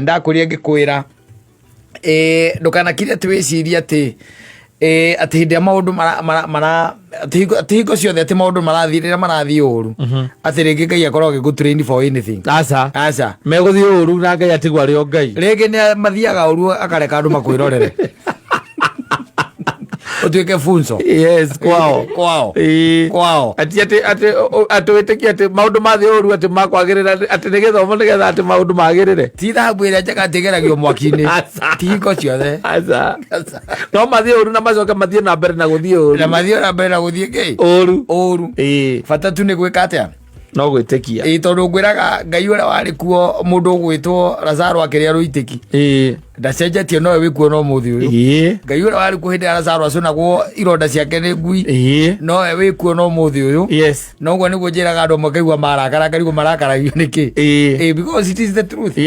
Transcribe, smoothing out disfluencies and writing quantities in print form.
ndakuria ngikwira ndukanakire ati wiciria ati ati hindi maundu ati hingo ciothe ati maundu marathii rira marathii uru ati ringi Ngai akorwo agigutrain for anything. Aca meguthii uru na Ngai atigwo ari o Ngai ringi ni mathiaga uru akareka andu makwirorere utuike funzo. Yes, kwao kwao ati witikia ati maundu mathi uru ati makwagirira ati ni githomo ni getha ati maundu magirire ti thambu iria njega tigeragio mwaki-ini ti hingo ciothe no mathi uru na macoke mathie na mbere na guthii uru na mathie na mbere na guthii Ngai uru bata tu ni gwika atia no gwitikia tondu ngwiraga Ngai uria wari kuo mundu ugwitwo Lazaro akiria ruitiki ndacenjetie nowe wikuo no muthi uyu Ngai uria wari kuo hindi ya Lazaro aconagwo ironda ciake ni ngui nowe wikuo no muthi uyu noguo niguo njiraga andu makaigua marakara ngarigwo marakaragio niki because it is the truth.